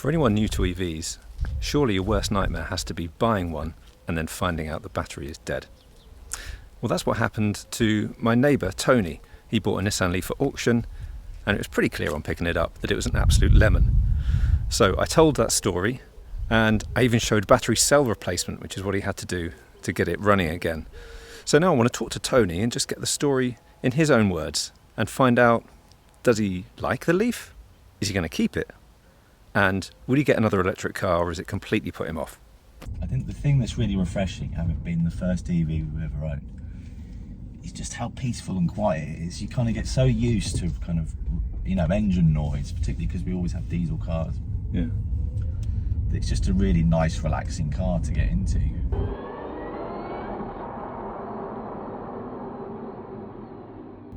For anyone new to EVs, surely your worst nightmare has to be buying one and then finding out the battery is dead. Well, that's what happened to my neighbour Tony. He bought a Nissan LEAF at auction and it was pretty clear on picking it up that it was an absolute lemon. So I told that story and I even showed battery cell replacement, which is what he had to do to get it running again. So now I want to talk to Tony and just get the story in his own words and find out, does he like the LEAF? Is he going to keep it? And will he get another electric car, or is it completely put him off? I think the thing that's really refreshing, having been the first EV we've ever owned, is just how peaceful and quiet it is. You kind of get so used to kind of, you know, engine noise, particularly because we always have diesel cars. Yeah. It's just a really nice, relaxing car to get into.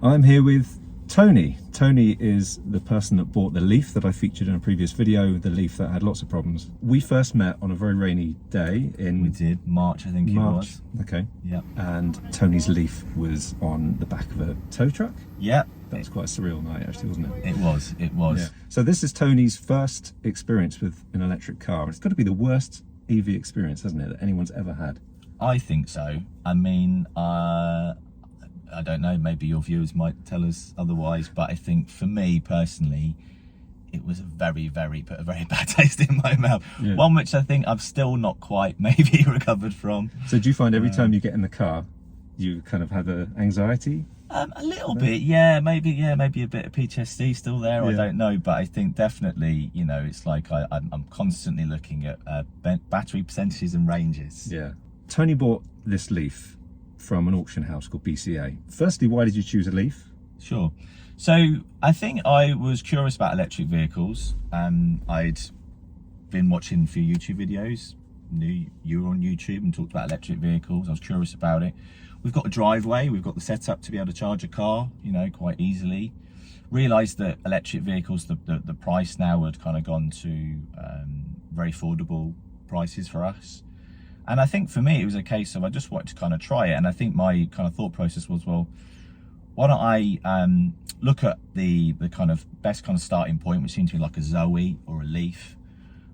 I'm here with Tony. Tony is the person that bought the LEAF that I featured in a previous video, the LEAF that had lots of problems. We first met on a very rainy day in... We did, March I think it was. Okay. Yeah. And Tony's LEAF was on the back of a tow truck? Yeah. That was quite a surreal night actually, wasn't it? It was. Yeah. So this is Tony's first experience with an electric car. It's got to be the worst EV experience, hasn't it, that anyone's ever had? I think so. I mean, I don't know, maybe your viewers might tell us otherwise, but I think for me personally, it was put a very bad taste in my mouth. Yeah. One which I think I've still not quite maybe recovered from. So do you find every time you get in the car, you kind of have anxiety? A little bit, yeah, maybe a bit of PTSD still there, yeah. I don't know, but I think definitely, you know, it's like I'm constantly looking at battery percentages and ranges. Yeah. Tony bought this LEAF from an auction house called BCA. Firstly, why did you choose a LEAF? Sure. So I think I was curious about electric vehicles. I'd been watching a few YouTube videos, knew you were on YouTube and talked about electric vehicles. I was curious about it. We've got a driveway, we've got the setup to be able to charge a car, you know, quite easily. Realised that electric vehicles, the price now had kind of gone to very affordable prices for us. And I think for me, it was a case of I just wanted to kind of try it. And I think my kind of thought process was, well, why don't I look at the kind of best kind of starting point, which seemed to be like a Zoe or a LEAF,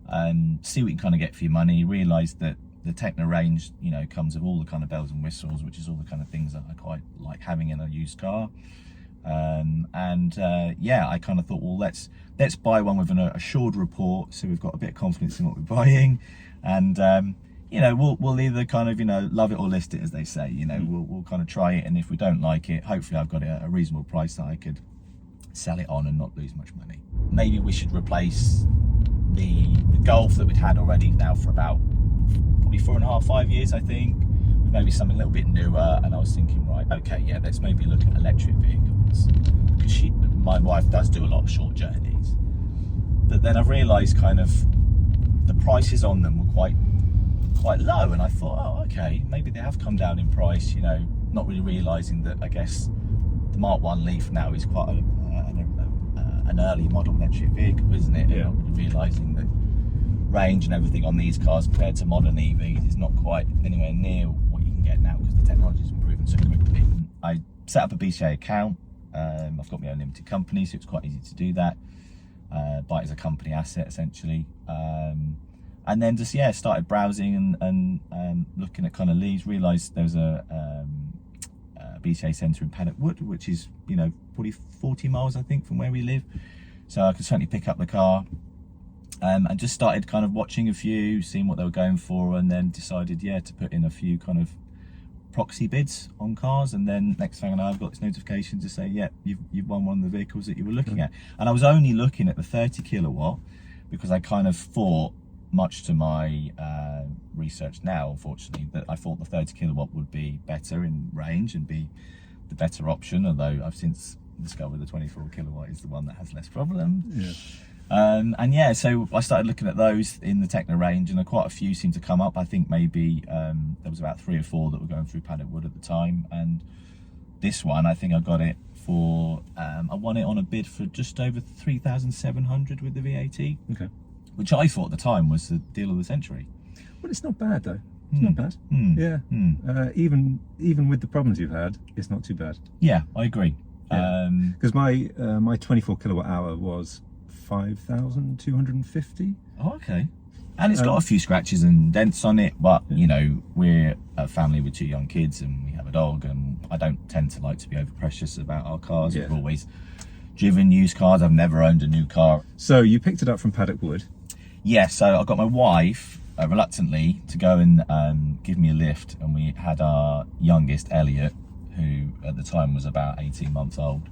and see what you can kind of get for your money. Realise that the Techno range, you know, comes with all the kind of bells and whistles, which is all the kind of things that I quite like having in a used car. Yeah, I kind of thought, well, let's buy one with an assured report, so we've got a bit of confidence in what we're buying, and you know, we'll either kind of, you know, love it or list it, as they say. You know, we'll kind of try it, and if we don't like it, hopefully I've got it at a reasonable price that I could sell it on and not lose much money. Maybe we should replace the Golf that we'd had already now for about probably 4.5, 5 years, I think, with maybe something a little bit newer. And I was thinking, right, okay, yeah, let's maybe look at electric vehicles, because my wife does do a lot of short journeys. But then I've realised kind of the prices on them were quite low, and I thought, oh, okay, maybe they have come down in price, you know, not really realising that I guess the Mark 1 LEAF now is quite an early model electric vehicle, isn't it? Yeah. Not really realising that range and everything on these cars compared to modern EVs is not quite anywhere near what you can get now, because the technology is improving so quickly. I set up a BCA account. I've got my own limited company, so it's quite easy to do that. Buy it as a company asset, essentially. And then just, yeah, started browsing and looking at kind of leads. Realised there was a BCA centre in Paddock Wood, which is, you know, probably 40 miles, I think, from where we live. So I could certainly pick up the car. And just started kind of watching a few, seeing what they were going for, and then decided, yeah, to put in a few kind of proxy bids on cars. And then next thing I know, I've got this notification to say, yeah, you've won one of the vehicles that you were looking at. And I was only looking at the 30 kilowatt because I kind of thought, much to my research now, unfortunately, that I thought the 30 kilowatt would be better in range and be the better option, although I've since discovered the 24 kilowatt is the one that has less problems. Yeah. And yeah, so I started looking at those in the Techno range, and quite a few seemed to come up. I think maybe there was about 3 or 4 that were going through Paddock Wood at the time, and this one, I think I got it for, I won it on a bid for just over 3,700 with the VAT. Okay. Which I thought at the time was the deal of the century. Well, it's not bad though. It's not bad. Yeah. Even with the problems you've had, it's not too bad. Yeah, I agree. Because my 24 kilowatt hour was 5,250. Oh, okay. And it's got a few scratches and dents on it, but you know, we're a family with 2 young kids and we have a dog, and I don't tend to like to be over precious about our cars. We've always driven used cars. I've never owned a new car. So you picked it up from Paddock Wood? Yeah, so I got my wife reluctantly to go and give me a lift, and we had our youngest, Elliot, who at the time was about 18 months old,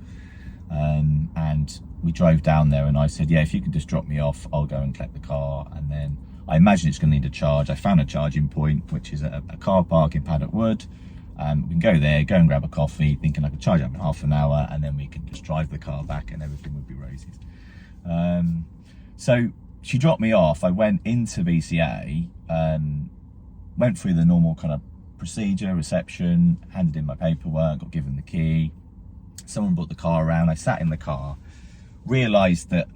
and we drove down there, and I said, yeah, if you can just drop me off, I'll go and collect the car. And then I imagine it's going to need a charge. I found a charging point, which is a car park in Paddock Wood. We can go there, go and grab a coffee, thinking I could charge up in half an hour, and then we can just drive the car back and everything would be roses. So she dropped me off. I went into BCA, went through the normal kind of procedure, reception, handed in my paperwork, got given the key. Someone brought the car around. I sat in the car, realised that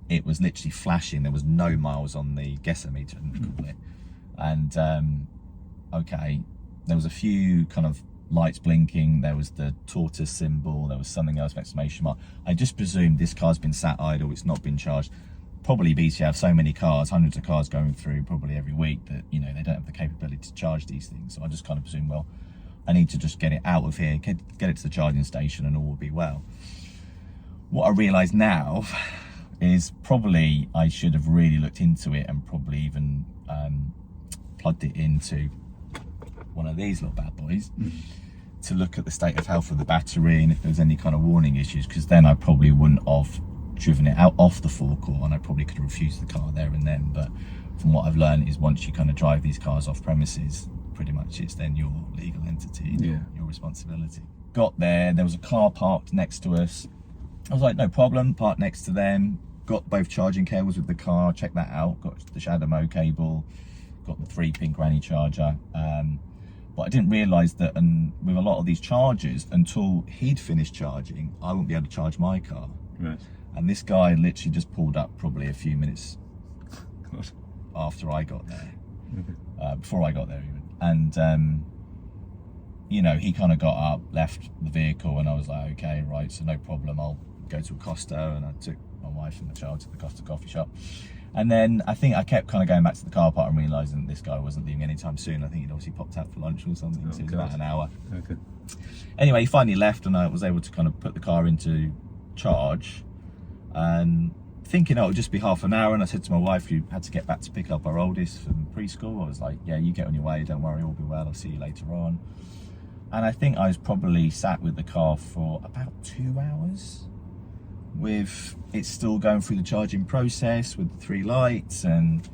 it was literally flashing. There was no miles on the guessometer, I call it. And okay, there was a few kind of lights blinking. There was the tortoise symbol. There was something else, exclamation mark. I just presumed this car's been sat idle. It's not been charged. Probably BCA have so many cars, hundreds of cars going through probably every week, that, you know, they don't have the capability to charge these things. So I just kind of presumed, well, I need to just get it out of here, get it to the charging station, and all will be well. What I realise now is probably I should have really looked into it and probably even plugged it into one of these little bad boys to look at the state of health of the battery and if there was any kind of warning issues, because then I probably wouldn't have driven it out off the forecourt, and I probably could have refused the car there and then. But from what I've learned is once you kind of drive these cars off premises, pretty much it's then your legal entity, your responsibility. Got there was a car parked next to us. I was like, no problem, parked next to them, got both charging cables with the car, checked that out, got the shadow mode cable, got the 3-pin granny charger. But I didn't realise that with a lot of these chargers, until he'd finished charging, I wouldn't be able to charge my car. Right. And this guy literally just pulled up probably a few minutes after I got there, before I got there even. And, you know, he kind of got up, left the vehicle, and I was like, okay, right, so no problem, I'll go to a Costa. And I took my wife and the child to the Costa coffee shop. And then I think I kept kind of going back to the car park and realising that this guy wasn't leaving anytime soon. I think he'd obviously popped out for lunch or something, so it was about an hour. Okay. Anyway, he finally left, and I was able to kind of put the car into charge, and thinking it would just be half an hour. And I said to my wife, who had to get back to pick up our oldest from preschool, I was like, yeah, you get on your way, don't worry, all will be well, I'll see you later on. And I think I was probably sat with the car for about 2 hours, with it still going through the charging process with the 3 lights, and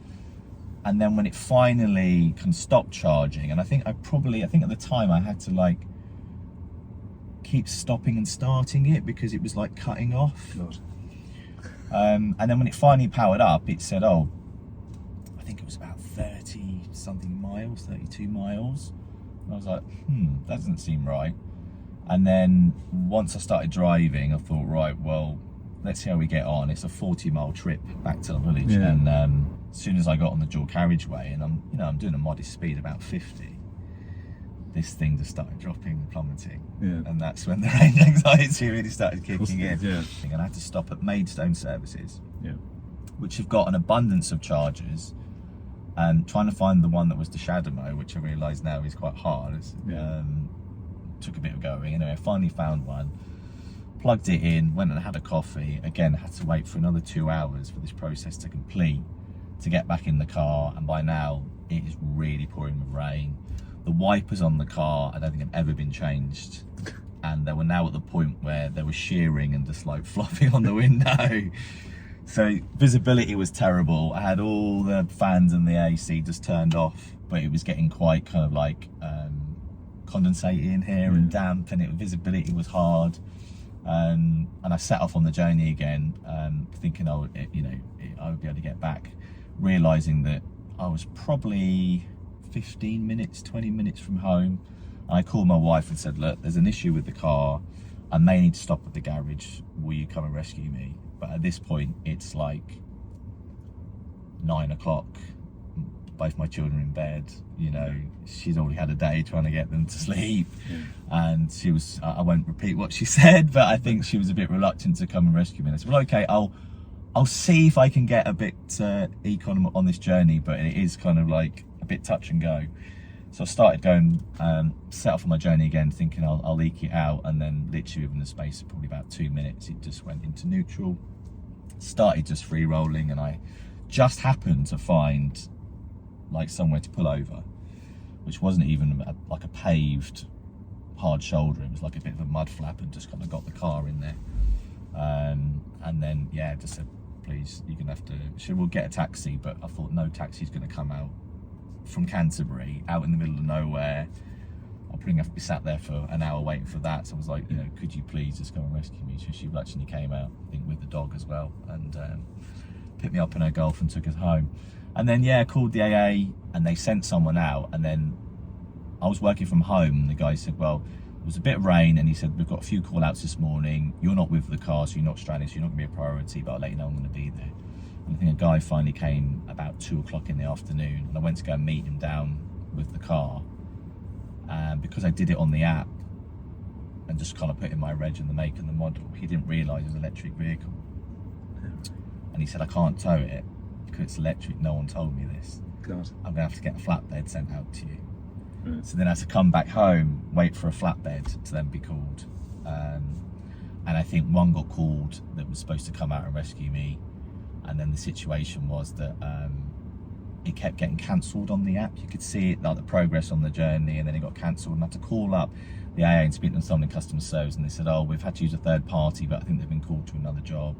then when it finally can stop charging, and I think at the time I had to like keep stopping and starting it because it was like cutting off. God. And then when it finally powered up, it said, oh, I think it was about 30 something miles, 32 miles. And I was like, that doesn't seem right. And then once I started driving, I thought, right, well, let's see how we get on. It's a 40-mile trip back to the village. Yeah. And as soon as I got on the dual carriageway, and I'm doing a modest speed, about 50, this thing just started dropping, plummeting. Yeah. And that's when the range anxiety really started kicking in. Yeah. And I had to stop at Maidstone services, Yeah. which have got an abundance of chargers, and trying to find the one that was the shadow mode, which I realise now is quite hard. Took a bit of going. Anyway, I finally found one, plugged it in, went and had a coffee. Again, had to wait for another 2 hours for this process to complete to get back in the car, and by now it is really pouring with rain. The wipers on the car, I don't think have ever been changed, and they were now at the point where they were shearing and just like flopping on the window. So visibility was terrible. I had all the fans and the AC just turned off, but it was getting quite kind of like condensated in here and damp, and visibility was hard. And I set off on the journey again, thinking I would be able to get back, realising that I was probably 15 minutes, 20 minutes from home. And I called my wife and said, look, there's an issue with the car. I may need to stop at the garage. Will you come and rescue me? But at this point, it's like 9 o'clock. Both my children in bed. You know, she's already had a day trying to get them to sleep. Yeah. And she was, I won't repeat what she said, but I think she was a bit reluctant to come and rescue me. And I said, well, okay, I'll I'll see if I can get a bit econ on this journey, but it is kind of like a bit touch and go. So I started going, set off on my journey again, thinking I'll eke it out, and then literally within the space of probably about 2 minutes, it just went into neutral, started just free rolling, and I just happened to find like somewhere to pull over, which wasn't even like a paved hard shoulder. It was like a bit of a mud flap, and just kind of got the car in there. And then, yeah, just said, please, you're gonna have to, we'll get a taxi, but I thought no taxi's gonna come out from Canterbury, out in the middle of nowhere. I'll probably have to be sat there for an hour waiting for that. So I was like, you know, could you please just come and rescue me? So she actually came out, I think, with the dog as well, and picked me up in her Golf and took us home. And then, yeah, called the AA, and they sent someone out. And then I was working from home, and the guy said, well, there was a bit of rain, and he said, we've got a few call outs this morning. You're not with the car, so you're not stranded, so you're not gonna be a priority, but I'll let you know I'm gonna be there. And I think a guy finally came about 2 o'clock in the afternoon, and I went to go and meet him down with the car. And because I did it on the app and just kind of put in my reg and the make and the model, he didn't realise it was an electric vehicle. And he said, I can't tow it because it's electric, no one told me this. God. I'm gonna have to get a flatbed sent out to you. Right. So then I had to come back home, wait for a flatbed to then be called. And I think one got called that was supposed to come out and rescue me. And then the situation was that it kept getting cancelled on the app. You could see it, like the progress on the journey, and then it got cancelled, and I had to call up the AA and speak to someone in customer service, and they said, oh, we've had to use a third party, but I think they've been called to another job.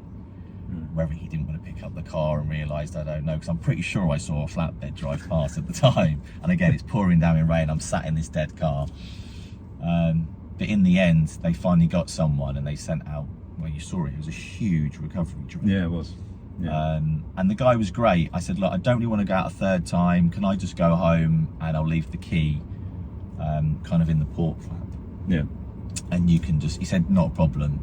Whether he didn't want to pick up the car and realised, I don't know, because I'm pretty sure I saw a flatbed drive past at the time. And again, it's pouring down in rain, I'm sat in this dead car. But in the end, they finally got someone, and they sent out, well, you saw it, it was a huge recovery drive. Yeah, it was. Yeah. And the guy was great. I said, look, I don't really want to go out a third time. Can I just go home and I'll leave the key kind of in the port flap? Yeah. And you can just, he said, not a problem.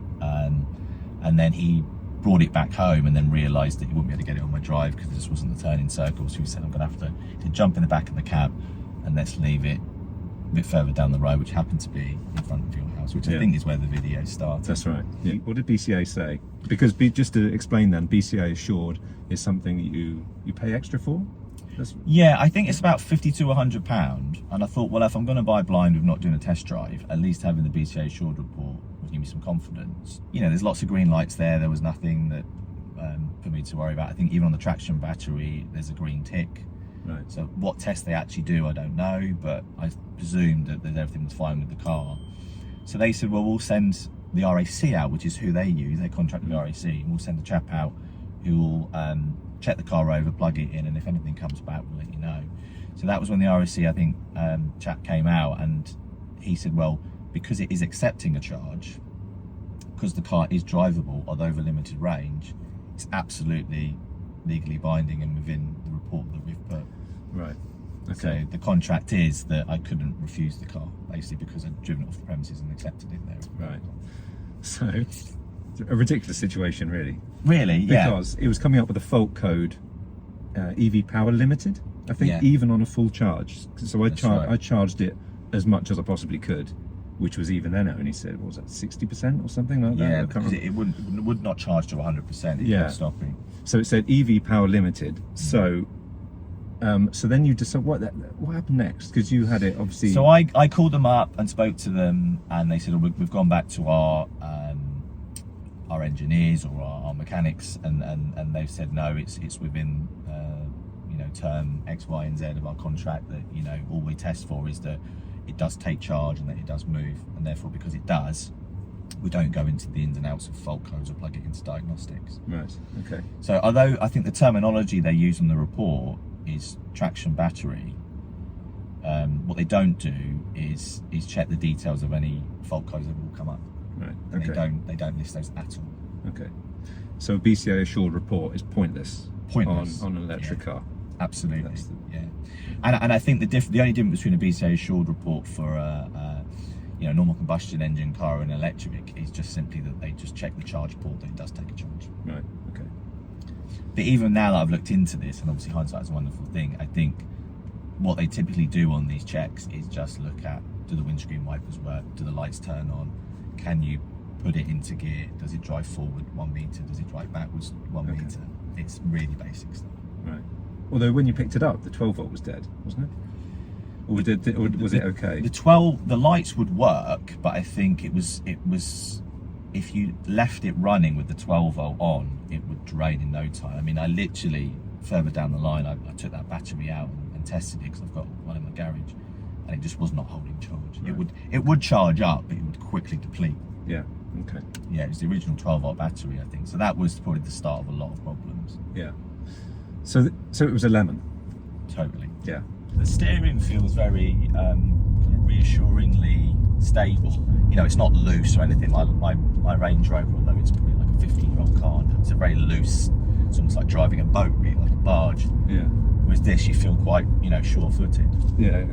And then he brought it back home, and then realised that he wouldn't be able to get it on my drive because this wasn't the turning circle. So he said, I'm going to have to jump in the back of the cab and let's leave it a bit further down the road, which happened to be in front of your house, which I think is where the video started. That's right. Yeah. What did BCA say? Because just to explain then, BCA assured is something that you pay extra for? Yeah, I think it's about £50 to £100. And I thought, well, if I'm going to buy blind with not doing a test drive, at least having the BCA assured report would give me some confidence. You know, there's lots of green lights there. There was nothing that for me to worry about. I think even on the traction battery, there's a green tick. Right. So what tests they actually do, I don't know, but I presumed that everything was fine with the car. So they said, well, we'll send the RAC out, which is who they use. They contract with RAC, and we'll send a chap out who will check the car over, plug it in, and if anything comes back, we'll let you know. So that was when the RAC, I think, chap came out, and he said, well, because it is accepting a charge, because the car is drivable, although over limited range, it's absolutely legally binding and within the report that we've put. Right. Okay. So the contract is that I couldn't refuse the car, basically, because I'd driven it off the premises and accepted it there. Right. So, it's a ridiculous situation, really. Really, yeah. Because it was coming up with a fault code, EV power limited, I think, even on a full charge. So I charged it as much as I possibly could, which was even then only said, what was that, 60% or something like that? Yeah, because it would not charge to 100%. It kept stopping. So it said EV power limited. So then you decide what happened next, because you had it obviously. So I called them up and spoke to them, and they said, oh, we've gone back to our engineers or our mechanics, and they've said no, it's within term X, Y, and Z of our contract, that all we test for is that it does take charge and that it does move, and therefore because it does, we don't go into the ins and outs of fault codes or plug it into diagnostics. Right. Okay. So although I think the terminology they use in the report is traction battery, what they don't do is check the details of any fault codes that will come up. Right. And Okay. they don't list those at all. Okay. So a BCA assured report is pointless. Pointless on an electric car. Absolutely. And I think the only difference between a BCA assured report for a normal combustion engine car and electric is just simply that they just check the charge port that it does take a charge. Right. Okay. But even now that I've looked into this, and obviously hindsight is a wonderful thing, I think what they typically do on these checks is just look at, do the windscreen wipers work, do the lights turn on, can you put it into gear. Does it drive forward 1 metre? Does it drive backwards 1 metre? It's really basic stuff. Right. Although when you picked it up, the 12 volt was dead, wasn't it? Or was it okay? The lights would work, but I think it was if you left it running with the 12 volt on, it would drain in no time. I mean, I literally, further down the line, I took that battery out and tested it because I've got one in my garage, and it just was not holding charge. Right. It would charge up, but it would quickly deplete. Yeah. Okay. Yeah, it was the original 12 volt battery, I think. So that was probably the start of a lot of problems. Yeah. So it was a lemon. Totally. Yeah. The steering feels very kind of reassuringly stable. You know, it's not loose or anything. My Range Rover, although it's probably like a 15-year-old car, it's a very loose. It's almost like driving a boat, really, like a barge. Yeah. Whereas this, you feel quite, sure-footed. Yeah.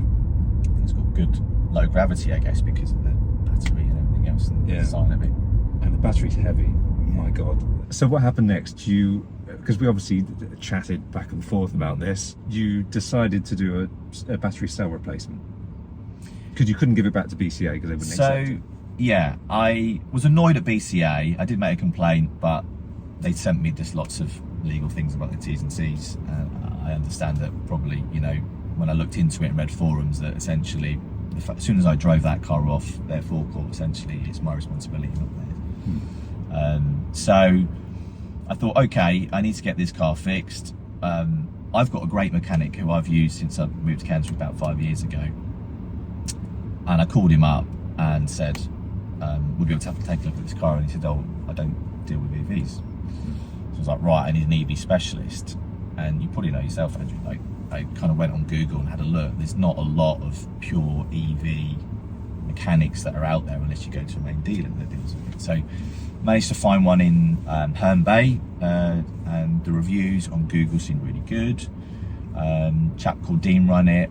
It's got good low gravity, I guess, because of the battery and everything else and the design of it. And the battery's heavy. My God. So what happened next? Because we obviously chatted back and forth about this, you decided to do a battery cell replacement because you couldn't give it back to BCA because they wouldn't accept it. Yeah, I was annoyed at BCA. I did make a complaint, but they sent me just lots of legal things about the T's and C's. I understand that probably, when I looked into it and read forums, that essentially, as soon as I drove that car off their forecourt, essentially it's my responsibility, not theirs. So I thought, okay, I need to get this car fixed. I've got a great mechanic who I've used since I moved to Canterbury about 5 years ago. And I called him up and said, would we be able to take a look at this car? And he said, oh, I don't deal with EVs. So I was like, right, I need an EV specialist. And you probably know yourself, Andrew, like I kind of went on Google and had a look. There's not a lot of pure EV mechanics that are out there unless you go to a main dealer that deals with it. So managed to find one in Herne Bay, and the reviews on Google seemed really good. Chap called Dean run it,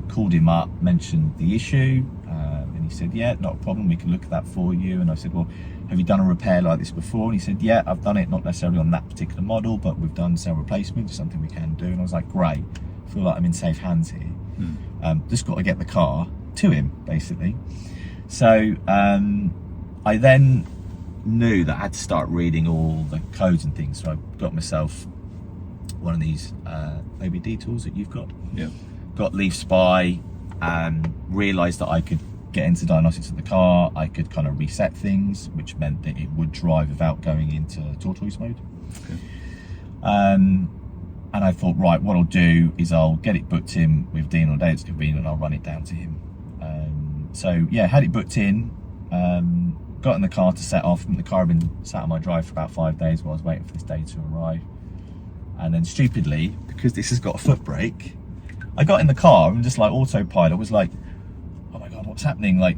called him up, mentioned the issue, and he said, yeah, not a problem, we can look at that for you. And I said, well, have you done a repair like this before? And he said, yeah, I've done it, not necessarily on that particular model, but we've done cell replacement, something we can do. And I was like, great, I feel like I'm in safe hands here. Just got to get the car to him, basically. So I then knew that I had to start reading all the codes and things, so I got myself one of these OBD tools that you've got. Yeah. Got LEAF Spy, and realised that I could get into diagnostics of the car. I could kind of reset things, which meant that it would drive without going into tortoise mode. Okay. And I thought, right, what I'll do is I'll get it booked in with Dean on a day it's convenient, and I'll run it down to him. So yeah, had it booked in, got in the car to set off. The car had been sat on my drive for about 5 days while I was waiting for this day to arrive. And then stupidly, because this has got a foot brake, I got in the car and just like autopilot was like, oh my God, what's happening? Like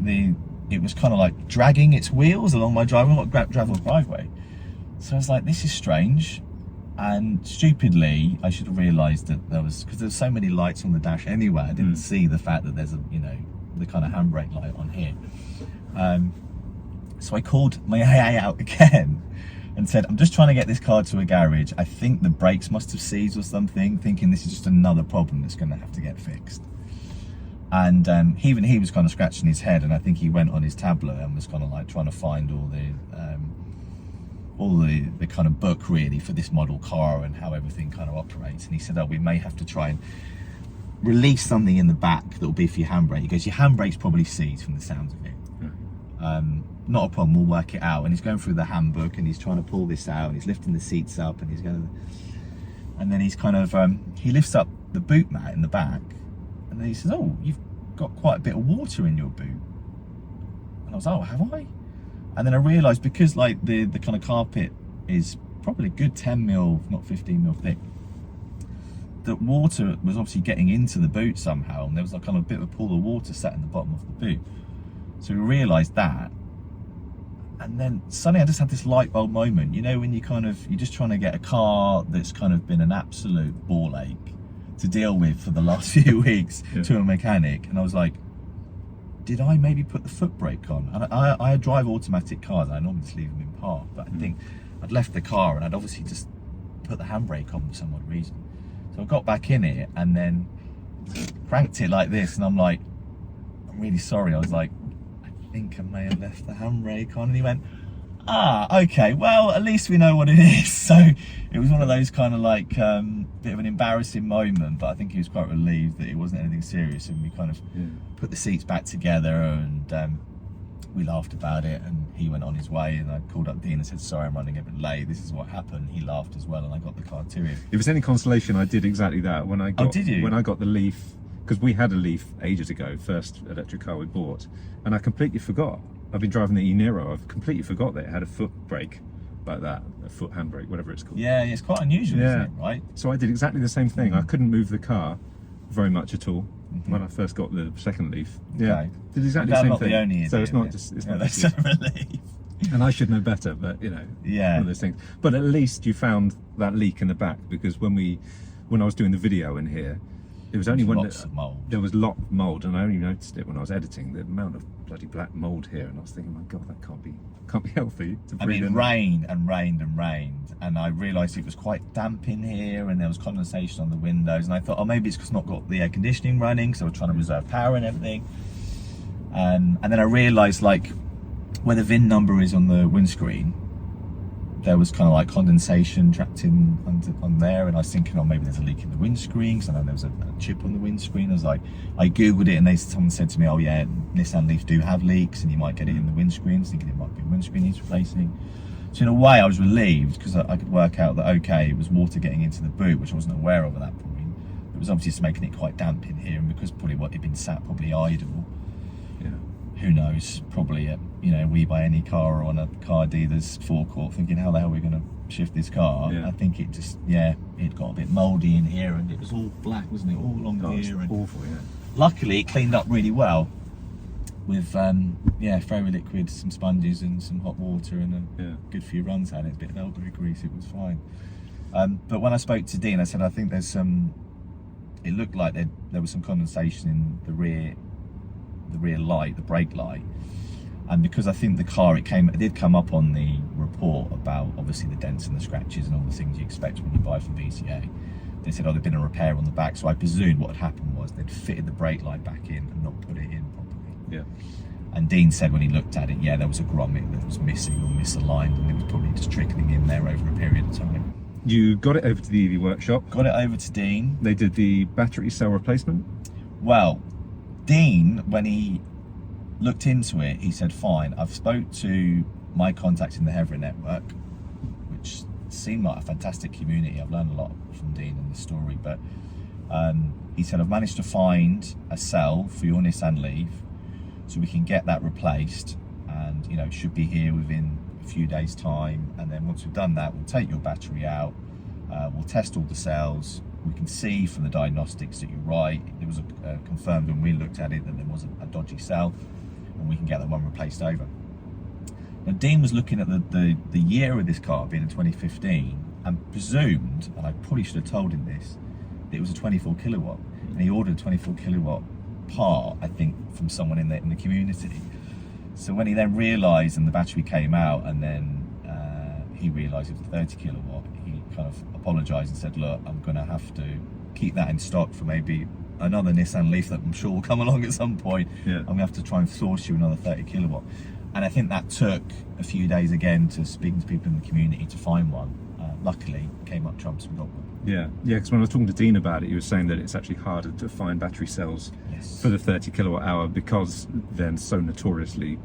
it was kind of like dragging its wheels along my driveway, not gravel driveway. So I was like, this is strange. And stupidly, I should have realised that because there's so many lights on the dash anyway, I didn't see the fact that there's the kind of handbrake light on here. So I called my AA out again and said, I'm just trying to get this car to a garage. I think the brakes must have seized or something, thinking this is just another problem that's going to have to get fixed. And even he was kind of scratching his head, and I think he went on his tablet and was kind of like trying to find all the kind of book really for this model car and how everything kind of operates. And he said, oh, we may have to try and release something in the back that will be for your handbrake. He goes, your handbrake's probably seized from the sounds of it. Not a problem, we'll work it out. And he's going through the handbook and he's trying to pull this out and he's lifting the seats up and he's going to, and then he's kind of he lifts up the boot mat in the back and then he says, oh, you've got quite a bit of water in your boot. And I was, oh, have I? And then I realised, because like the kind of carpet is probably a good 10 mil, not 15 mil thick, that water was obviously getting into the boot somehow, and there was like kind of a bit of a pool of water sat in the bottom of the boot. So we realised that, and then suddenly I just had this light bulb moment, when you're just trying to get a car that's kind of been an absolute ball ache to deal with for the last few weeks to a mechanic, and I was like, did I maybe put the foot brake on? And I drive automatic cars, I normally just leave them in park, but I think I'd left the car and I'd obviously just put the handbrake on for some odd reason. So I got back in it and then cranked it like this, and I'm like, I'm really sorry. I was like, I think I may have left the handbrake on. And he went, Okay, well, at least we know what it is. So it was one of those kind of like bit of an embarrassing moment, but I think he was quite relieved that it wasn't anything serious, and we kind of put the seats back together, and we laughed about it, and he went on his way, and I called up Dean and said, sorry, I'm running a bit late, this is what happened. He laughed as well, and I got the car to him. If it's any consolation, I did exactly that when I got, did you? When I got the Leaf, because we had a Leaf ages ago, first electric car we bought, and I completely forgot. I've been driving the e-Niro, I've completely forgot that it had a foot brake like that, a foot handbrake, whatever it's called. Yeah, it's quite unusual, isn't it, right? So I did exactly the same thing. I couldn't move the car very much at all when I first got the second Leaf. Okay. Did exactly the same not thing. The only so idiot, it's not just, it's not that's just a relief. and I should know better, but you know, one of those things. But at least you found that leak in the back, because when I was doing the video in here, it was only when there was lot of mould, and I only noticed it when I was editing, the amount of bloody black mould here, and I was thinking, my God, that can't be healthy to breathe in. It rained and rained and rained, and I realised it was quite damp in here, and there was condensation on the windows, and I thought, oh, maybe it's because not got the air conditioning running, so I was trying to reserve power and everything. And then I realised, like, where the VIN number is on the windscreen, there was kind of like condensation trapped in on there, and I was thinking, oh, maybe there's a leak in the windscreen, because I know there was a chip on the windscreen. I was like, I googled it, and someone said to me, oh yeah, Nissan Leaf do have leaks, and you might get it in the windscreen, thinking it might be a windscreen needs replacing. So in a way, I was relieved, because I could work out that, okay, it was water getting into the boot, which I wasn't aware of at that point. It was obviously just making it quite damp in here, and because probably what had been sat probably idle. Who knows, probably at, We Buy Any Car or on a car dealer's forecourt, thinking, how the hell are we going to shift this car? I think it just, it got a bit mouldy in here, and it was all black, wasn't it, all along here. And awful, luckily it cleaned up really well with Fairy Liquid, some sponges and some hot water, and a good few runs at it, a bit of elderberry grease, it was fine. But when I spoke to Dean, I said, I think there's it looked like there was some condensation in the rear light, the brake light, and because I think the car, it did come up on the report about obviously the dents and the scratches and all the things you expect when you buy from BCA. They said, oh, there'd been a repair on the back, so I presumed what had happened was they'd fitted the brake light back in and not put it in properly. And Dean said when he looked at it, there was a grommet that was missing or misaligned, and it was probably just trickling in there over a period of time. You got it over to the EV workshop? Got it over to Dean. They did the battery cell replacement? Well, Dean, when he looked into it, he said, fine, I've spoke to my contacts in the HEVRA network, which seemed like a fantastic community. I've learned a lot from Dean in this story, but he said, I've managed to find a cell for your Nissan LEAF, so we can get that replaced, and it should be here within a few days' time. And then once we've done that, we'll take your battery out, we'll test all the cells. We can see from the diagnostics that you're right. It was confirmed when we looked at it that there was a dodgy cell, and we can get that one replaced over. Now, Dean was looking at the year of this car being in 2015, and presumed, and I probably should have told him this, that it was a 24 kilowatt, and he ordered a 24 kilowatt part, I think, from someone in the community. So when he then realised, and the battery came out, and then he realised it was 30 kilowatt, he kind of apologised and said, look, I'm going to have to keep that in stock for maybe another Nissan LEAF that I'm sure will come along at some point. I'm going to have to try and source you another 30 kilowatt. And I think that took a few days again to speaking to people in the community to find one. Luckily, came up trumps and got one. Because when I was talking to Dean about it, he was saying that it's actually harder to find battery cells for the 30 kilowatt hour, because they're so notoriously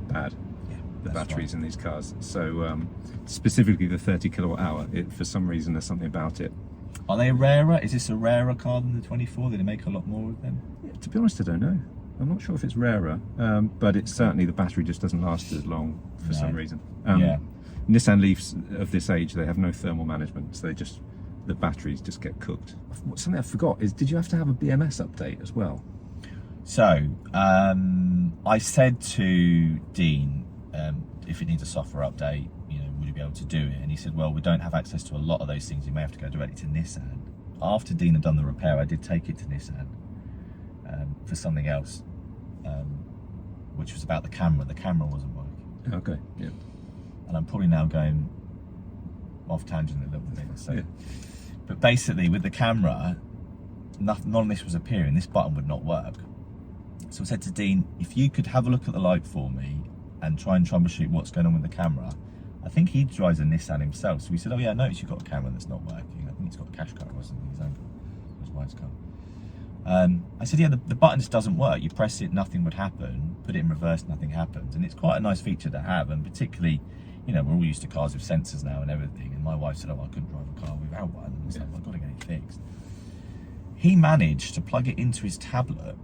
bad, the batteries in these cars. So specifically the 30 kilowatt hour, for some reason there's something about it. Are they rarer? Is this a rarer car than the 24? Did they make a lot more of them? To be honest, I don't know. I'm not sure if it's rarer, but it's certainly, the battery just doesn't last as long for some reason. Nissan Leafs of this age, they have no thermal management, so the batteries just get cooked. Something I forgot is, did you have to have a BMS update as well? So, I said to Dean, if it needs a software update, would you be able to do it? And he said, well, we don't have access to a lot of those things. You may have to go directly to Nissan. After Dean had done the repair, I did take it to Nissan for something else, which was about the camera. The camera wasn't working. Okay, And I'm probably now going off tangent a little bit. So, but basically, with the camera, none of this was appearing. This button would not work. So I said to Dean, if you could have a look at the light for me and try and troubleshoot what's going on with the camera, I think he drives a Nissan himself. So we said, oh yeah, I noticed you've got a camera that's not working. I think he's got a cash car or something, his own car, his wife's car. I said, yeah, the button just doesn't work. You press it, nothing would happen. Put it in reverse, nothing happens. And it's quite a nice feature to have. And particularly, you know, we're all used to cars with sensors now and everything. And my wife said, oh, I couldn't drive a car without one. And I was like, well, I've got to get it fixed. He managed to plug it into his tablet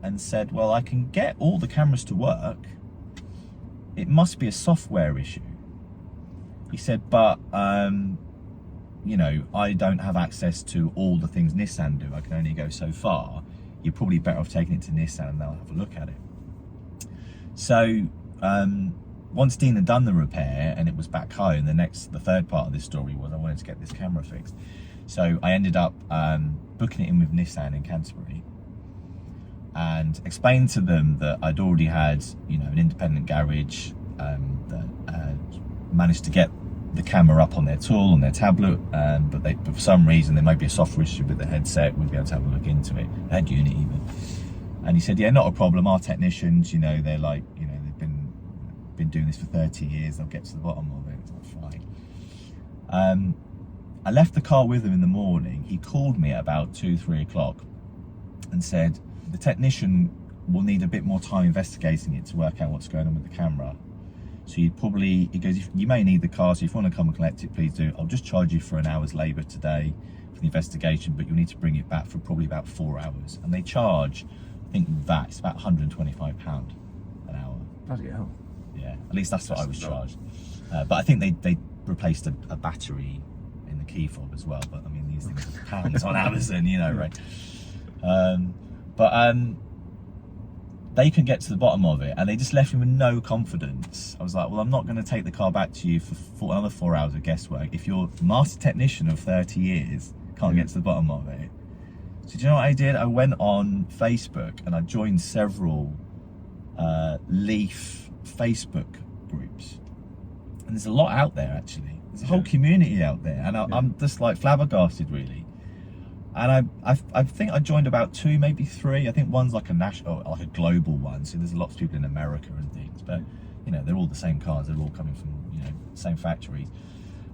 and said, well, I can get all the cameras to work. It must be a software issue. He said, but, you know, I don't have access to all the things Nissan do. I can only go so far. You're probably better off taking it to Nissan and they'll have a look at it. So once Dean had done the repair and it was back home, the third part of this story was I wanted to get this camera fixed. So I ended up booking it in with Nissan in Canterbury and explained to them that I'd already had, you know, an independent garage that managed to get the camera up on their tool, on their tablet, but for some reason there might be a software issue with the headset. We'd be able to have a look into it. They had Unity even. And he said, yeah, not a problem. Our technicians, you know, they're like, you know, they've been doing this for 30 years. They'll get to the bottom of it. It's like, fine. I left the car with him in the morning. He called me at about 2-3 o'clock and said, the technician will need a bit more time investigating it to work out what's going on with the camera. So he goes, you may need the car, so if you want to come and collect it, please do. I'll just charge you for an hour's labour today for the investigation, but you'll need to bring it back for probably about 4 hours. And they charge, I think that, it's about £125 an hour. Bloody hell. Yeah, at least that's what I was charged. But I think they replaced a battery in the key fob as well. But I mean, these things are pounds on Amazon, you know, right? They couldn't get to the bottom of it and they just left me with no confidence. I was like, well, I'm not going to take the car back to you for another 4 hours of guesswork if your master technician of 30 years can't get to the bottom of it. So do you know what I did? I went on Facebook and I joined several LEAF Facebook groups. And there's a lot out there, actually. There's a whole community out there. And I'm just like flabbergasted, really. And I think I joined about 2, maybe 3. I think one's like a national, like a global one. So there's lots of people in America and things, but you know, they're all the same cars. They're all coming from, you know, the same factories.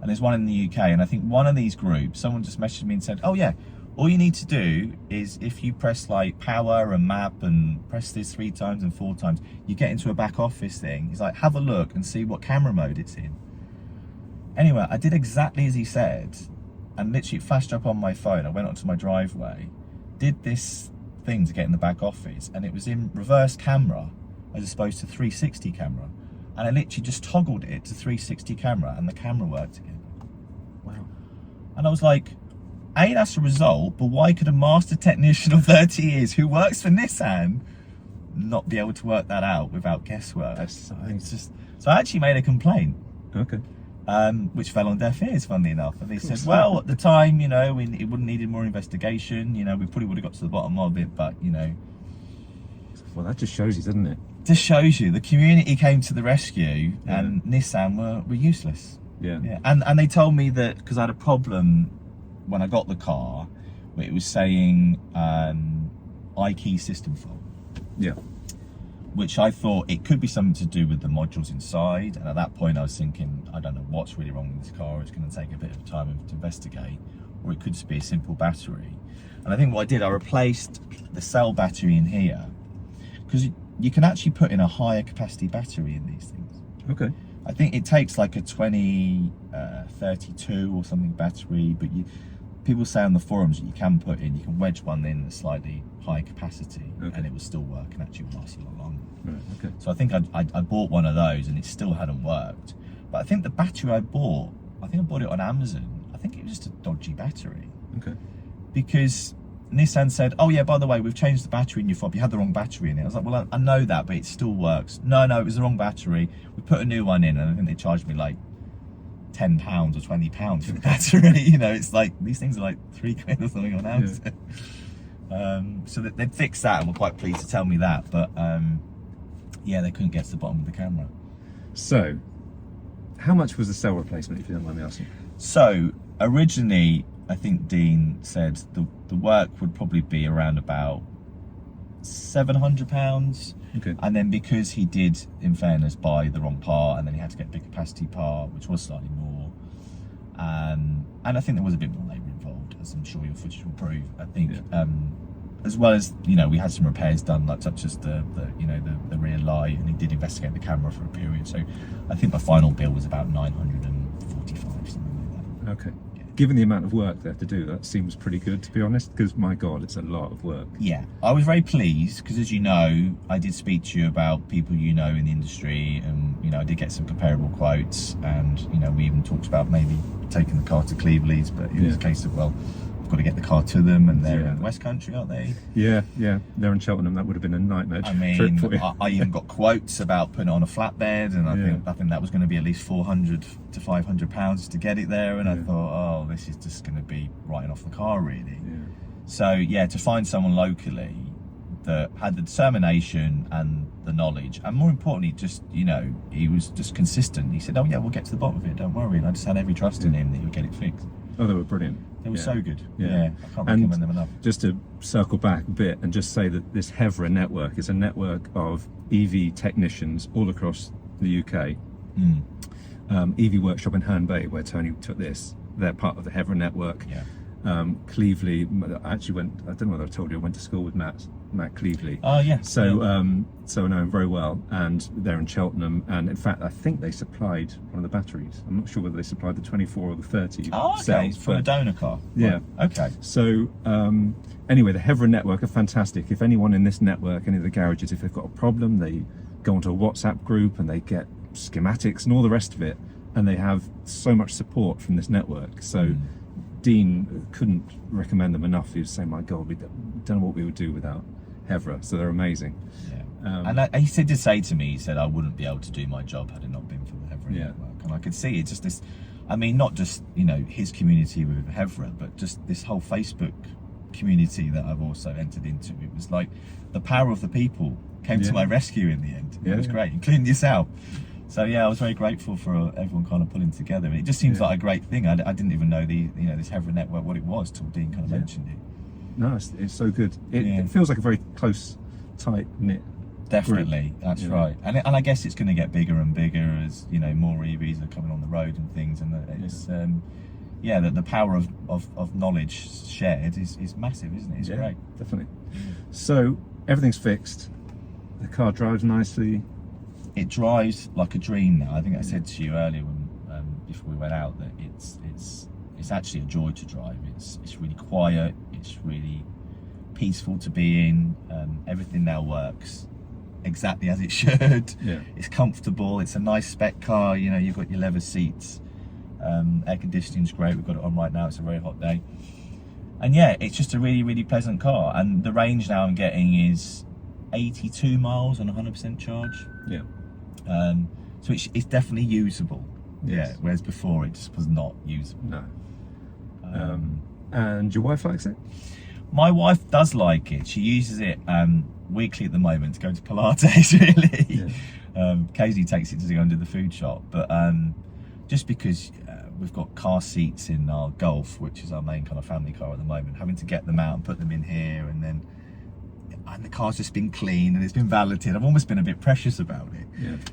And there's one in the UK. And I think one of these groups, someone just messaged me and said, oh yeah, all you need to do is if you press like power and map and press this 3 times and 4 times, you get into a back office thing. He's like, have a look and see what camera mode it's in. Anyway, I did exactly as he said. And literally it flashed up on my phone. I went onto my driveway, did this thing to get in the back office, and it was in reverse camera as opposed to 360 camera. And I literally just toggled it to 360 camera and the camera worked again. Wow. And I was like, A, that's a result, but why could a master technician of 30 years who works for Nissan not be able to work that out without guesswork? It's just, so I actually made a complaint. Okay. Which fell on deaf ears, funnily enough. And they said, well, at the time, you know, it would have needed more investigation. You know, we probably would have got to the bottom of it, but, you know. Well, that just shows you, doesn't it? Just shows you. The community came to the rescue and Nissan were useless. Yeah. And they told me that, because I had a problem when I got the car, where it was saying iKey system fault. Yeah. Which I thought it could be something to do with the modules inside. And at that point I was thinking, I don't know what's really wrong with this car. It's going to take a bit of time to investigate. Or it could just be a simple battery. And I think what I did, I replaced the cell battery in here. Because you can actually put in a higher capacity battery in these things. Okay. I think it takes like a 2032 or something battery. But people say on the forums that you can wedge one in a slightly high capacity, and it will still work and actually last a lot longer. Right, okay. So I think I bought one of those and it still hadn't worked. But I think the battery I bought it on Amazon. I think it was just a dodgy battery. Okay. Because Nissan said, oh yeah, by the way, we've changed the battery in your fob. You had the wrong battery in it. I was like, well, I know that, but it still works. No, it was the wrong battery. We put a new one in and I think they charged me like £10 or £20 for the battery. You know, it's like, these things are like £3 or something on Amazon. Yeah. So they fixed that and were quite pleased to tell me that. But yeah, they couldn't get to the bottom of the camera. So, how much was the cell replacement, if you don't mind me asking? So, originally, I think Dean said the work would probably be around about £700. Okay. And then because he did, in fairness, buy the wrong part, and then he had to get a big capacity part, which was slightly more. And I think there was a bit more labour involved, as I'm sure your footage will prove. I think, as well as, you know, we had some repairs done, like such as the rear light, and he did investigate the camera for a period. So I think the final bill was about 945, something like that. Okay. Given the amount of work they have to do, that seems pretty good, to be honest, because my God, it's a lot of work. Yeah, I was very pleased because, as you know, I did speak to you about people you know in the industry, and, you know, I did get some comparable quotes, and, you know, we even talked about maybe taking the car to Cleveland's, but it was a case of, well, I've got to get the car to them, and they're in the West Country, aren't they? Yeah, they're in Cheltenham. That would have been a nightmare. I mean, I even got quotes about putting it on a flatbed, and I think that was going to be at least £400 to £500 to get it there, and I thought, oh, this is just going to be writing off the car, really. So yeah, to find someone locally that had the determination and the knowledge, and more importantly, just, you know, he was just consistent. He said, oh yeah, we'll get to the bottom of it, don't worry. And I just had every trust in him that he would get it fixed. Oh, they were brilliant. It was so good. I can't recommend them enough. Just to circle back a bit and just say that this HEVRA network is a network of EV technicians all across the UK. EV Workshop in Herne Bay, where Tony took this, they're part of the HEVRA network. Cleveland, I actually went, I don't know whether I told you, I went to school with Matt Cleveland. Oh yeah. So so I know him very well, and they're in Cheltenham, and in fact I think they supplied one of the batteries. I'm not sure whether they supplied the 24 or the 30 cells. For a donor car. Yeah. Right. Okay. So anyway, the HEVRA network are fantastic. If anyone in this network, any of the garages, if they've got a problem, they go onto a WhatsApp group and they get schematics and all the rest of it, and they have so much support from this network. So Dean couldn't recommend them enough. He was saying, my God, we don't know what we would do without HEVRA. So they're amazing. And he did say to me, he said, I wouldn't be able to do my job had it not been for the HEVRA network. And I could see it's just this, I mean, not just, you know, his community with HEVRA, but just this whole Facebook community that I've also entered into. It was like the power of the people came to my rescue in the end. It was great, including yourself. So yeah, I was very grateful for everyone kind of pulling together. And it just seems like a great thing. I didn't even know this HEVRA network, what it was, till Dean kind of mentioned it. No, it's so good. It feels like a very close, tight knit. Definitely, that's right. And I guess it's going to get bigger and bigger as, you know, more EVs are coming on the road and things. And it's the power of knowledge shared is massive, isn't it? It's great. Definitely. So everything's fixed. The car drives nicely. It drives like a dream now. I think I said to you earlier when before we went out that it's actually a joy to drive. It's really quiet. It's really peaceful to be in. Everything now works exactly as it should. It's comfortable. It's a nice spec car. You know, you've got your leather seats. Air conditioning's great. We've got it on right now. It's a very hot day. And yeah, it's just a really, really pleasant car. And the range now I'm getting is 82 miles on 100% charge. So it's definitely usable. Whereas before it just was not usable. No. And your wife likes it? My wife does like it. She uses it weekly at the moment to go to Pilates, really. Occasionally takes it to go and do the food shop. But just because we've got car seats in our Golf, which is our main kind of family car at the moment, having to get them out and put them in here, and the car's just been cleaned and it's been valeted. I've almost been a bit precious about it.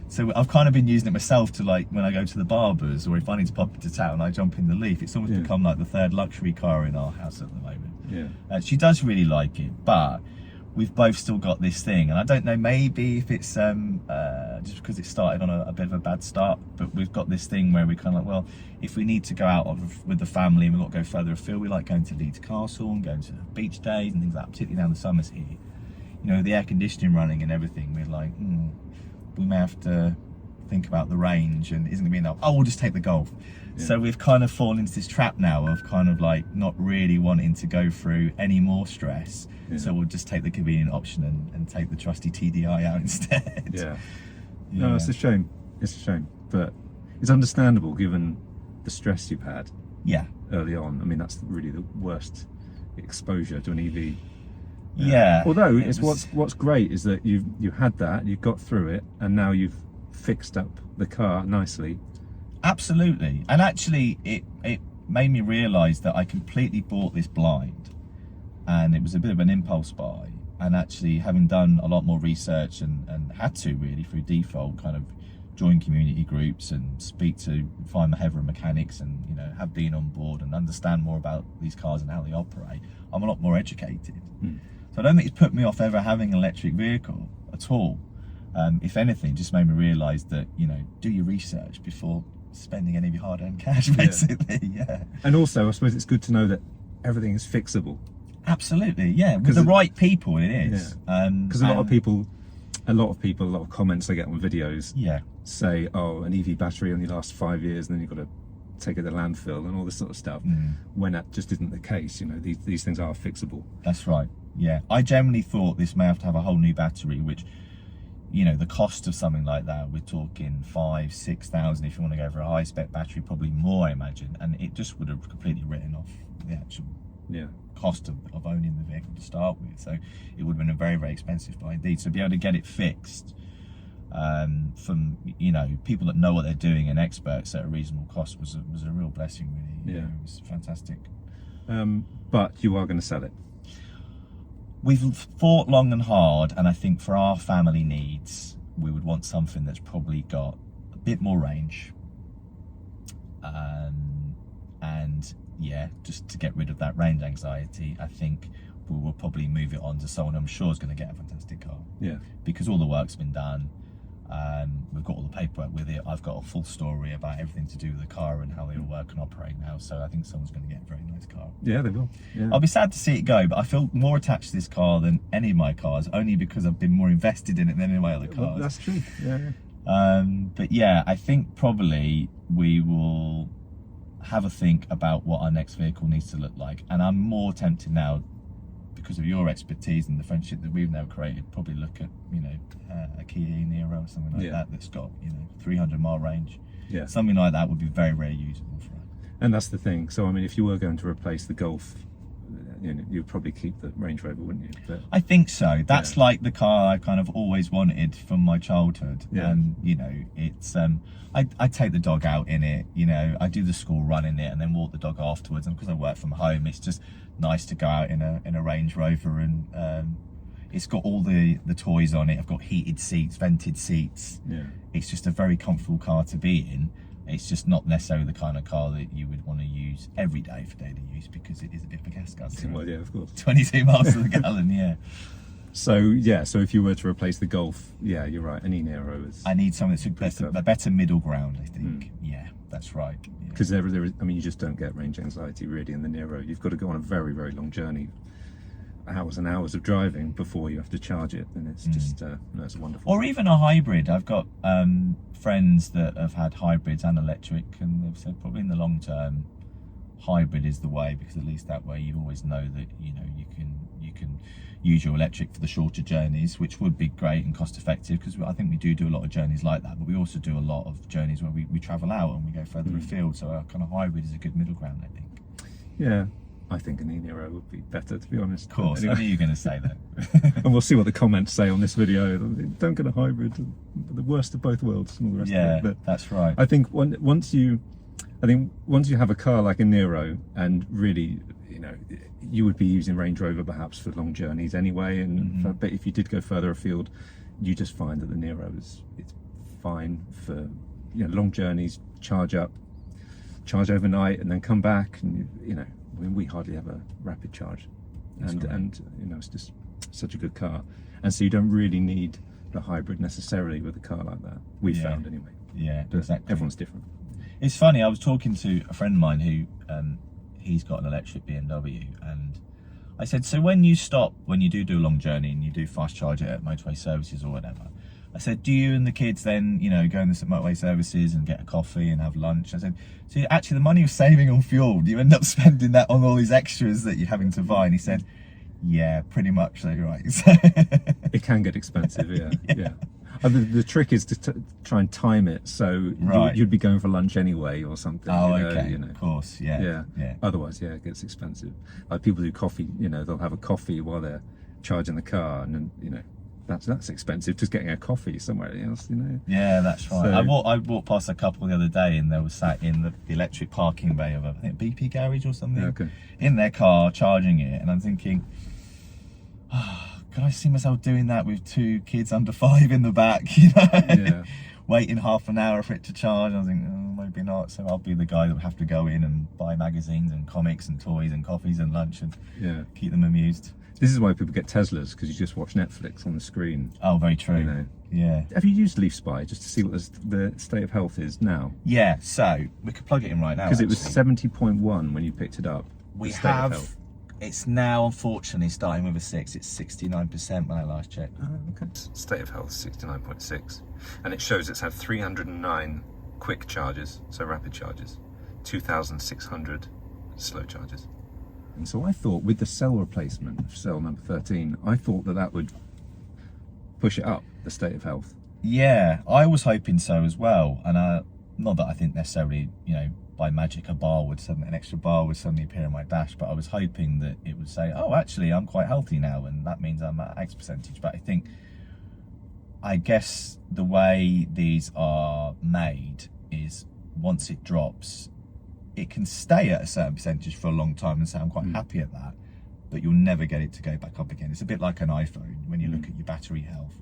So I've kind of been using it myself to, like, when I go to the barbers, or if I need to pop into town, I jump in the Leaf. It's almost become like the third luxury car in our house at the moment. She does really like it, but we've both still got this thing, and I don't know, maybe if it's just because it started on a bit of a bad start, but we've got this thing where we kind of like, well, if we need to go out with the family and we've got to go further afield, we like going to Leeds Castle and going to beach days and things like that, particularly down the summers here. You know, the air conditioning running and everything, we're like, we may have to think about the range, and isn't going to be enough. Oh, we'll just take the Golf. So we've kind of fallen into this trap now of kind of like not really wanting to go through any more stress. So we'll just take the convenient option and take the trusty TDI out instead. No, it's a shame. It's a shame, but it's understandable given the stress you've had. Early on. I mean, that's really the worst exposure to an EV. Although what's great is that you had that, you got through it, and now you've fixed up the car nicely. Absolutely. And actually it made me realise that I completely bought this blind, and it was a bit of an impulse buy, and actually having done a lot more research and had to really through default kind of join community groups and find the HEVRA mechanics, and you know, have been on board and understand more about these cars and how they operate, I'm a lot more educated. So I don't think it's put me off ever having an electric vehicle at all. If anything, just made me realise that, you know, do your research before spending any of your hard-earned cash, basically. Yeah. And also, I suppose it's good to know that everything is fixable. Absolutely, yeah. With the right people, it is. Because a lot of people, a lot of comments I get on videos say, oh, an EV battery only lasts 5 years and then you've got to take it to landfill and all this sort of stuff, when that just isn't the case. You know, these things are fixable. That's right, yeah. I generally thought this may have to have a whole new battery, which, you know, the cost of something like that, we're talking 5,000–6,000 if you want to go for a high spec battery, probably more, I imagine, and it just would have completely written off the actual cost of owning the vehicle to start with. So it would have been a very, very expensive buy indeed. So to be able to get it fixed from, you know, people that know what they're doing and experts at a reasonable cost was a real blessing, really. Yeah, it was fantastic. But you are going to sell it. We've thought long and hard, and I think for our family needs, we would want something that's probably got a bit more range, and yeah, just to get rid of that range anxiety. I think we will probably move it on to someone I'm sure is going to get a fantastic car. Yeah, because all the work's been done. We've got all the paperwork with it. I've got a full story about everything to do with the car and how they all work and operate now. So I think someone's going to get a very nice car. Yeah, they will. Yeah. I'll be sad to see it go, but I feel more attached to this car than any of my cars, only because I've been more invested in it than any of my other cars. Well, that's true. Yeah. But yeah, I think probably we will have a think about what our next vehicle needs to look like. And I'm more tempted now, because of your expertise and the friendship that we've now created, probably look at, you know, a Kia Niro or something like that that's got, you know, 300-mile range. Yeah, something like that would be very, very usable for us. And that's the thing. So I mean, if you were going to replace the Golf, you know, you'd probably keep the Range Rover, wouldn't you? But I think so. That's like the car I kind of always wanted from my childhood. And you know, it's I take the dog out in it, you know, I do the school run in it and then walk the dog afterwards, and because I work from home, it's just nice to go out in a Range Rover, and it's got all the toys on it. I've got heated seats, vented seats. Yeah, it's just a very comfortable car to be in. It's just not necessarily the kind of car that you would want to use every day for daily use, because it is a bit of a gas guzzler. Well, yeah, of course. 22 miles to the gallon, yeah. So yeah, so if you were to replace the Golf, yeah, you're right, an E-Niro is... I need something that's a better middle ground, I think. Yeah, that's right. Because there is, I mean, you just don't get range anxiety really in the Niro. You've got to go on a very, very long journey, hours and hours of driving before you have to charge it, and it's just no, it's wonderful. Or even a hybrid. I've got friends that have had hybrids and electric, and they've said probably in the long term hybrid is the way, because at least that way you always know that, you know, you can use your electric for the shorter journeys, which would be great and cost effective, because I think we do a lot of journeys like that, but we also do a lot of journeys where we travel out and we go further afield, so our kind of hybrid is a good middle ground, I think. Yeah, I think an E-Niro would be better, to be honest. Of course, anyway. I knew you were going to say that. And we'll see what the comments say on this video. Don't get a hybrid, the worst of both worlds and all the rest of it. But that's right. I think once you have a car like a Niro, and really, you know, you would be using Range Rover perhaps for long journeys anyway, and but if you did go further afield, you just find that the Niro it's fine for, you know, long journeys, charge overnight and then come back, and you know, I mean, we hardly have a rapid charge, and you know, it's just such a good car, and so you don't really need the hybrid necessarily with a car like that. We found anyway. Yeah, but exactly. Everyone's different. It's funny, I was talking to a friend of mine who he's got an electric BMW, and I said, so when you do a long journey and you do fast charge it at motorway services or whatever, I said, do you and the kids then, you know, go in the motorway services and get a coffee and have lunch? I said, so actually the money you're saving on fuel, do you end up spending that on all these extras that you're having to buy? And he said, yeah, pretty much, so you're right. It can get expensive, yeah. The trick is to try and time it, so you'd be going for lunch anyway or something. Oh, okay, you know. Of course, yeah. Otherwise, yeah, it gets expensive. Like people do coffee, you know, they'll have a coffee while they're charging the car, and then, you know, that's expensive, just getting a coffee somewhere else, you know. Yeah, that's right. So, I walked past a couple the other day, and they were sat in the electric parking bay of I think BP garage or something, in their car charging it, and I'm thinking, oh can I see myself doing that with 2 kids under 5 in the back, you know? Yeah. Waiting half an hour for it to charge. I was thinking, oh, maybe not. So I'll be the guy that would have to go in and buy magazines and comics and toys and coffees and lunch and keep them amused. This is why people get Teslas, because you just watch Netflix on the screen. Oh, very true. You know. Yeah. Have you used Leaf Spy just to see what the state of health is now? Yeah, so we could plug it in right now. Because it was 70.1 when you picked it up. We have, it's now unfortunately starting with a 6. It's 69% when I last checked. Oh, okay. State of health 69.6. And it shows it's had 309 quick charges, so rapid charges, 2,600 slow charges. And so I thought with the cell replacement, cell number 13, I thought that would push it up, the state of health. Yeah, I was hoping so as well. And not that I think necessarily, you know, by magic an extra bar would suddenly appear on my dash, but I was hoping that it would say, oh, actually, I'm quite healthy now, and that means I'm at X percentage. But I guess the way these are made is once it drops, it can stay at a certain percentage for a long time and say I'm quite happy at that, but you'll never get it to go back up again. It's a bit like an iPhone when you look at your battery health.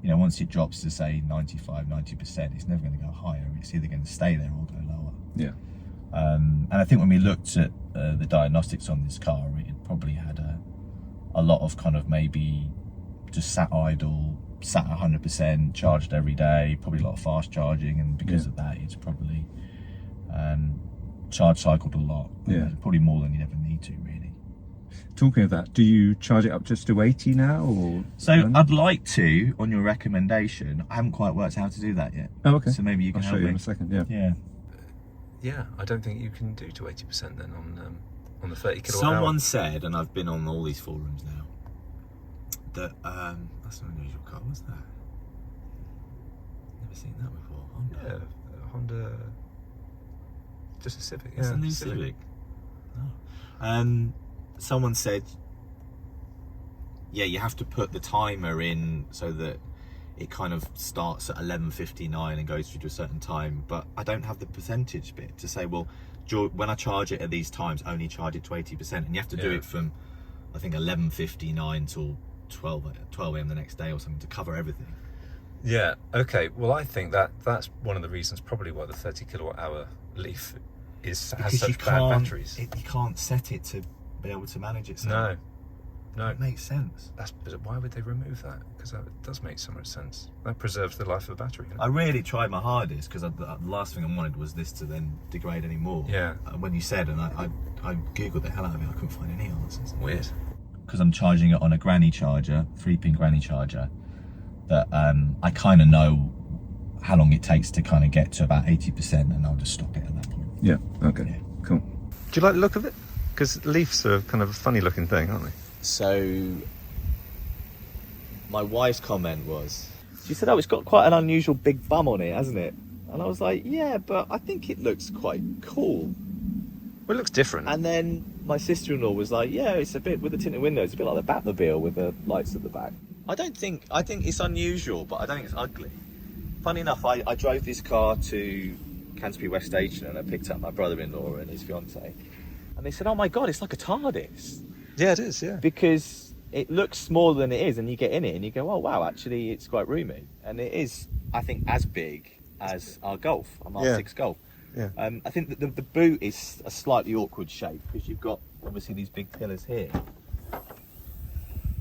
You know, once it drops to say 95, 90%, it's never going to go higher. It's either going to stay there or go lower. Yeah. And I think when we looked at the diagnostics on this car, it probably had a lot of kind of maybe just sat idle, sat 100%, charged every day, probably a lot of fast charging, and because of that, it's probably charge cycled a lot. Yeah. Probably more than you'd ever need to, really. Talking of that, do you charge it up just to 80 now, or? So I'd like to, on your recommendation. I haven't quite worked out how to do that yet. Oh, okay. So maybe you can I'll help show you me in a second. Yeah. Yeah. Yeah, I don't think you can do to 80% then on the 30 kilowatt Someone said, and I've been on all these forums now, that that's an unusual car. What's that? Never seen that before. Honda. Yeah, Honda. Just a Civic. It's a new Civic. Oh. Someone said, yeah, you have to put the timer in so that it kind of starts at 11:59 and goes through to a certain time, but I don't have the percentage bit to say, well, when I charge it at these times, only charge it to 80%, and you have to do it from, I think, 11:59 till 12 a.m. the next day or something to cover everything. Yeah, okay. Well, I think that's one of the reasons probably why the 30 kilowatt hour Leaf has such bad batteries. You can't set it to be able to manage it. So No. It makes sense. Why would they remove that? Because that does make so much sense. That preserves the life of a battery. You know? I really tried my hardest because the last thing I wanted was this to then degrade any more. Yeah. When you said, and I googled the hell out of it, I couldn't find any answers. Weird. Because I'm charging it on a granny charger, 3-pin granny charger, that I kind of know how long it takes to kind of get to about 80%, and I'll just stop it at that point. Yeah. Okay. Cool. Do you like the look of it? Because Leafs are kind of a funny looking thing, aren't they? So my wife's comment was, she said, oh, it's got quite an unusual big bum on it, hasn't it? And I was like, yeah, but I think it looks quite cool. Well, it looks different. And then my sister-in-law was like, yeah, it's a bit with the tinted windows, a bit like the Batmobile with the lights at the back. I think it's unusual, but I don't think it's ugly. Funny enough, I drove this car to Canterbury West Station and I picked up my brother-in-law and his fiance, and they said, oh my God, it's like a TARDIS. Yeah, it is, yeah. Because it looks smaller than it is, and you get in it and you go, oh wow, actually it's quite roomy. And it is, I think, as big as our Golf, our Mark 6 Golf. Yeah. I think that the boot is a slightly awkward shape because you've got obviously these big pillars here.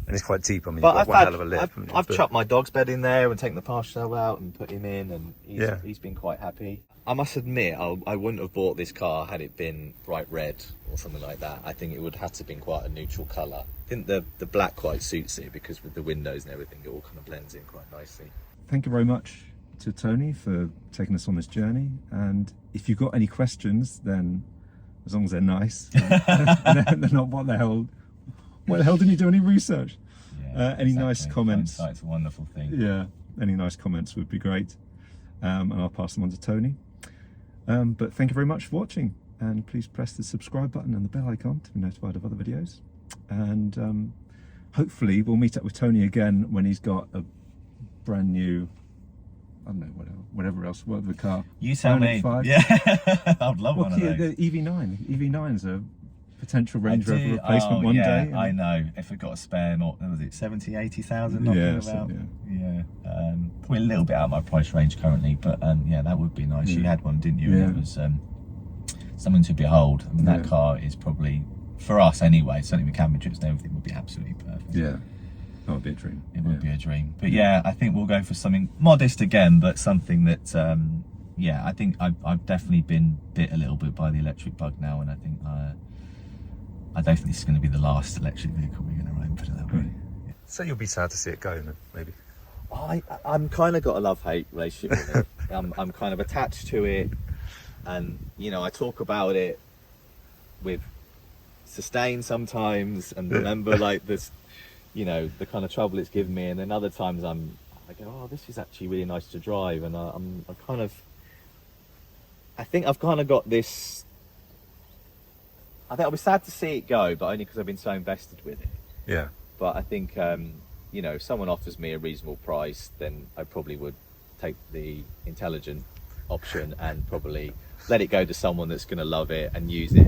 And it's quite deep. I mean, But you've got one hell of a lip. I've chucked my dog's bed in there and taken the partial out and put him in, and he's been quite happy. I must admit, I wouldn't have bought this car had it been bright red or something like that. I think it would have to have been quite a neutral colour. I think the black quite suits it because with the windows and everything, it all kind of blends in quite nicely. Thank you very much to Tony for taking us on this journey. And if you've got any questions, then as long as they're nice, they're not what the hell didn't you do any research? Yeah, any nice comments? Hindsight's a wonderful thing. Yeah, any nice comments would be great. And I'll pass them on to Tony. But thank you very much for watching, and please press the subscribe button and the bell icon to be notified of other videos. And hopefully we'll meet up with Tony again when he's got a brand new, I don't know, whatever car. You tell me. 5. Yeah, I'd love one of those. The EV9. EV9s are potential Range Rover replacement one day? I know. If I got a spare, what was it, 70, 80,000? Yeah, Probably a little bit out of my price range currently, but yeah, that would be nice. You had one, didn't you? Yeah. And it was something to behold. I mean, that car is probably, for us anyway, certainly with camera trips and everything, would be absolutely perfect. Yeah, that would be a dream. It would be a dream. But yeah, I think we'll go for something modest again, but something that, yeah, I think I've definitely been bit a little bit by the electric bug now, and I think I don't think this is going to be the last electric vehicle we're going to own, put it that way. So you'll be sad to see it go, then, maybe? I'm kind of got a love-hate relationship with it. I'm kind of attached to it, and you know, I talk about it with disdain sometimes, and remember like this, you know, the kind of trouble it's given me, and then other times I go, oh, this is actually really nice to drive, and I think I've kind of got this. I think I'll be sad to see it go, but only because I've been so invested with it. Yeah. But I think, you know, if someone offers me a reasonable price, then I probably would take the intelligent option and probably let it go to someone that's going to love it and use it